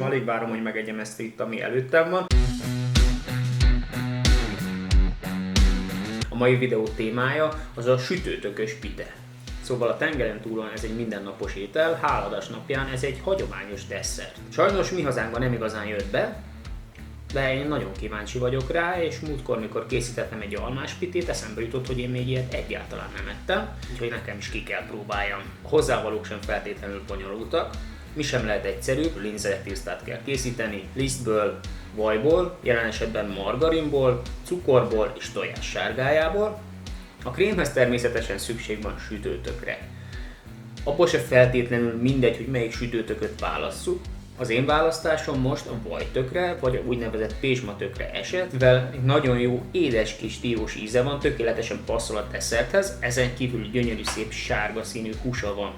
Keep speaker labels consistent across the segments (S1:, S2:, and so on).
S1: Alig várom, hogy megegyem ezt itt, ami előttem van. A mai videó témája az a sütőtökös pite. Szóval a tengeren túlon ez egy mindennapos étel, háladás napján ez egy hagyományos desszert. Sajnos mi hazánkban nem igazán jött be, de én nagyon kíváncsi vagyok rá, és múltkor, mikor készítettem egy almás pitét, eszembe jutott, hogy én még ilyet egyáltalán nem ettem, úgyhogy nekem is ki kell próbáljam. A hozzávalók sem feltétlenül bonyolultak, mi sem lehet egyszerű, linszertésztát kell készíteni lisztből, vajból, jelen esetben margarinból, cukorból és tojás sárgájából. A krémhez természetesen szükség van sütőtökre. Abból se feltétlenül mindegy, hogy melyik sütőtököt válasszuk. Az én választásom most a vajtökre, vagy a úgynevezett pézsmatökre esett, mivel egy nagyon jó édes kis diós íze van, tökéletesen passzol a desszerthez, ezen kívül gyönyörű szép sárga színű húsa van.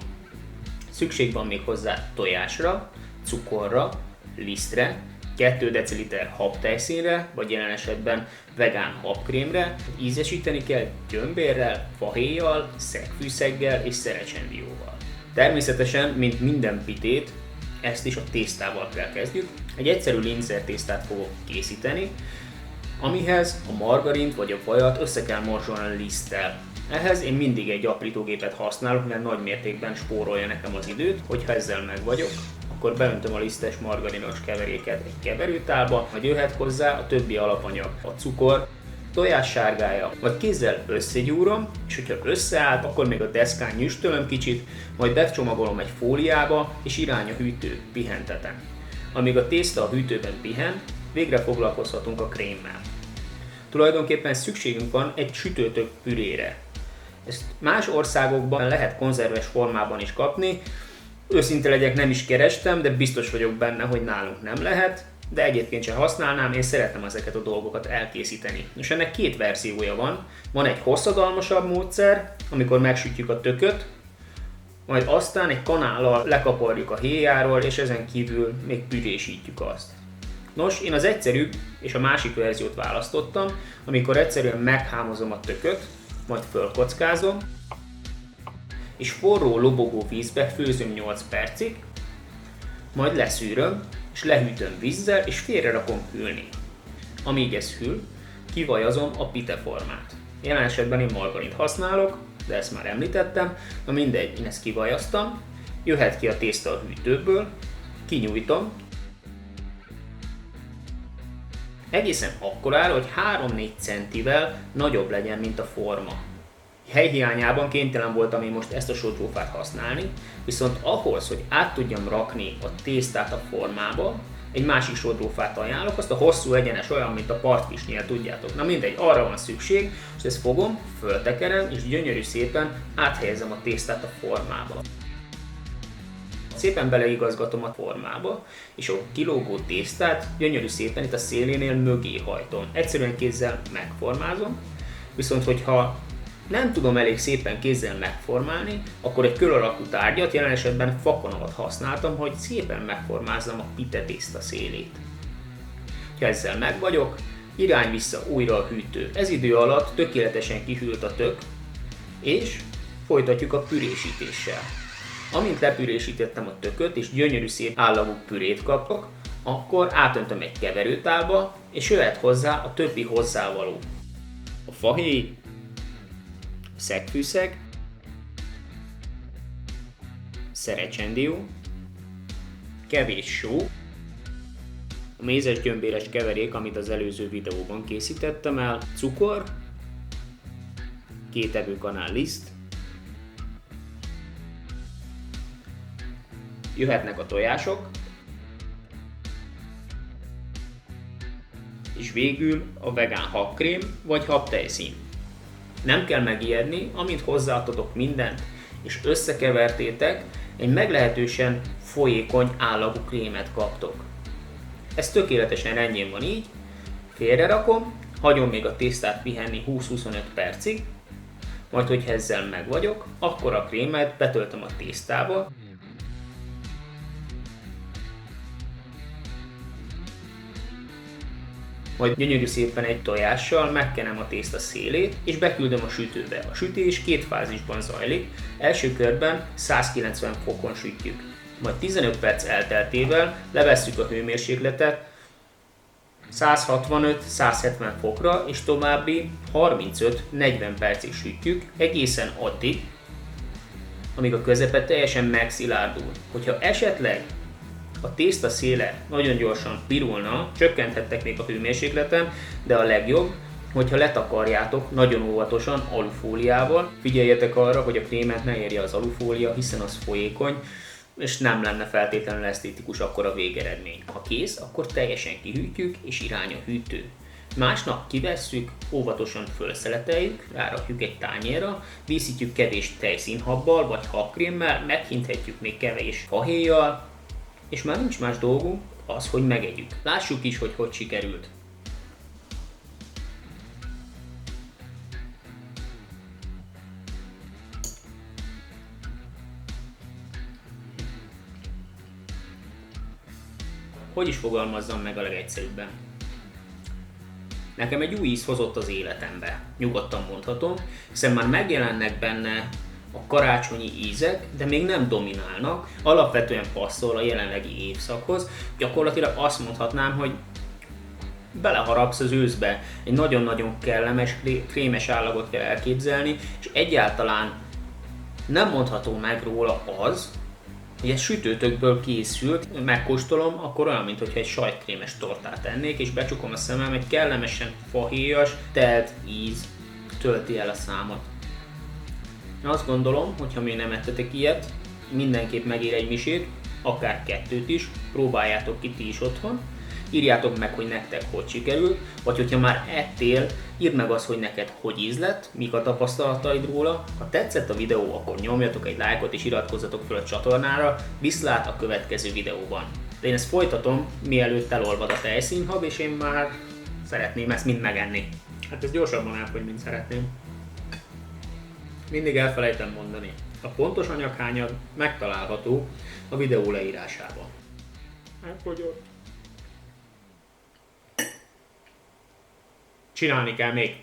S1: Szükség van még hozzá tojásra, cukorra, lisztre, 2 deciliter habtejszínre, vagy jelen esetben vegán habkrémre, ízesíteni kell gyömbérrel, fahéjjal, szegfűszeggel és szerecsendióval. Természetesen, mint minden pitét, ezt is a tésztával kell kezdjük. Egy egyszerű linszertésztát fogok készíteni, amihez a margarint vagy a vajat össze kell morzsolni a liszttel. Ehhez én mindig egy aprítógépet használok, mert nagy mértékben spórolja nekem az időt. Hogyha ezzel meg vagyok, akkor beöntöm a lisztes margarinos keveréket egy keverőtálba, majd jöhet hozzá a többi alapanyag, a cukor, tojás sárgája, vagy kézzel összegyúrom, és hogyha összeállt, akkor még a deszkán nyüstölöm kicsit, majd becsomagolom egy fóliába, és irány a hűtő, pihentetem. Amíg a tészta a hűtőben pihen, végre foglalkozhatunk a krémmel. Tulajdonképpen szükségünk van egy sütőtök pürére. Ezt más országokban lehet konzerves formában is kapni, őszinte legyek, nem is kerestem, de biztos vagyok benne, hogy nálunk nem lehet, de egyébként sem használnám, én szeretem ezeket a dolgokat elkészíteni. És ennek 2 verziója van. Van egy hosszadalmasabb módszer, amikor megsütjük a tököt, majd aztán egy kanállal lekaparjuk a héjáról, és ezen kívül még pürésítjük azt. Nos, én az egyszerűbb és a másik verziót választottam, amikor egyszerűen meghámozom a tököt, majd fölkockázom, és forró lobogó vízbe főzöm 8 percig, majd leszűröm, és lehűtöm vízzel, és félrerakom hűlni. Amíg ez hűl, kivajazom a pite formát. Jelen esetben én margarint használok, de ezt már említettem, na mindegy, én ezt kivajaztam, jöhet ki a tészta a hűtőből, kinyújtom, egészen akkorára, hogy 3-4 centivel nagyobb legyen, mint a forma. Helyhiányában kénytelen voltam én most ezt a sodrófát használni, viszont ahhoz, hogy át tudjam rakni a tésztát a formába, egy másik sodrófát ajánlok, azt a hosszú egyenes, olyan, mint a partkisnél, tudjátok. Na mindegy, arra van szükség, és ezt fogom, föltekerem, és gyönyörű szépen áthelyezem a tésztát a formába. Szépen beleigazgatom a formába, és a kilógó tésztát gyönyörű szépen itt a szélénél mögé hajtom. Egyszerűen kézzel megformázom, viszont hogyha nem tudom elég szépen kézzel megformálni, akkor egy kör alakú tárgyat, jelen esetben fakanalat használtam, hogy szépen megformázzam a pite tészta szélét. Ha ezzel meg vagyok, irány vissza újra a hűtő. Ez idő alatt tökéletesen kihűlt a tök, és folytatjuk a pürésítéssel. Amint lepürésítettem a tököt, és gyönyörű szép állagú pürét kapok, akkor átöntöm egy keverőtálba, és jöhet hozzá a többi hozzávaló. A fahéj, szegfűszeg, szerecsendió, kevés só, a mézes gyömbéres keverék, amit az előző videóban készítettem el, cukor, 2 evőkanál liszt, jöhetnek a tojások, és végül a vegán habkrém vagy habtejszín. Nem kell megijedni, amint hozzáadtatok mindent, és összekevertétek, egy meglehetősen folyékony állagú krémet kaptok. Ez tökéletesen rendjén van így, félrerakom, hagyom még a tésztát pihenni 20-25 percig, majd hogyha ezzel meg vagyok, akkor a krémet betöltöm a tésztába, majd gyönyörű szépen egy tojással megkenem a tészta szélét, és beküldöm a sütőbe. A sütés 2 fázisban zajlik, első körben 190 fokon sütjük. Majd 15 perc elteltével levesszük a hőmérsékletet 165-170 fokra, és további 35-40 percig sütjük, egészen addig, amíg a közepe teljesen megszilárdul. Hogyha esetleg a tészta széle nagyon gyorsan pirulna, csökkenthettek még a hőmérsékleten, de a legjobb, hogyha letakarjátok nagyon óvatosan alufóliával. Figyeljetek arra, hogy a krémet ne érje az alufólia, hiszen az folyékony, és nem lenne feltétlenül esztétikus akkor a végeredmény. Ha kész, akkor teljesen kihűtjük, és irány a hűtő. Másnap kivesszük, óvatosan felszeleteljük, rárakjuk egy tányérra, díszítjük kevés tejszínhabbal vagy habkrémmel, meghinthetjük még kevés fahéjjal, és már nincs más dolgunk, az, hogy megegyük. Lássuk is, hogy sikerült. Hogy is fogalmazzam meg a legegyszerűbben? Nekem egy új íz hozott az életembe, nyugodtan mondhatom, hiszen már megjelennek benne a karácsonyi ízek, de még nem dominálnak, alapvetően passzol a jelenlegi évszakhoz. Gyakorlatilag azt mondhatnám, hogy beleharapsz az őszbe, egy nagyon-nagyon kellemes, krémes állagot kell elképzelni, és egyáltalán nem mondható meg róla az, hogy ez sütőtökből készült, megkóstolom, akkor olyan, mintha egy sajtkrémes tortát ennék, és becsukom a szemem, egy kellemesen fahéjas, telt íz tölti el a számat. Azt gondolom, hogy ha még nem ettetek ilyet, mindenképp megér egy misét, akár kettőt is, próbáljátok ki ti is otthon, írjátok meg, hogy nektek hogy sikerül, vagy hogyha már ettél, írd meg azt, hogy neked hogy ízlett, mik a tapasztalataid róla. Ha tetszett a videó, akkor nyomjatok egy lájkot és iratkozzatok fel a csatornára, viszlát a következő videóban. De én ezt folytatom, mielőtt elolvad a tejszínhab, és én már szeretném ezt mind megenni. Hát ez gyorsabban elfogy, mint szeretném. Mindig elfelejtem mondani. A pontos anyaghányad megtalálható a videó leírásában. Elfogyott. Csinálni kell még.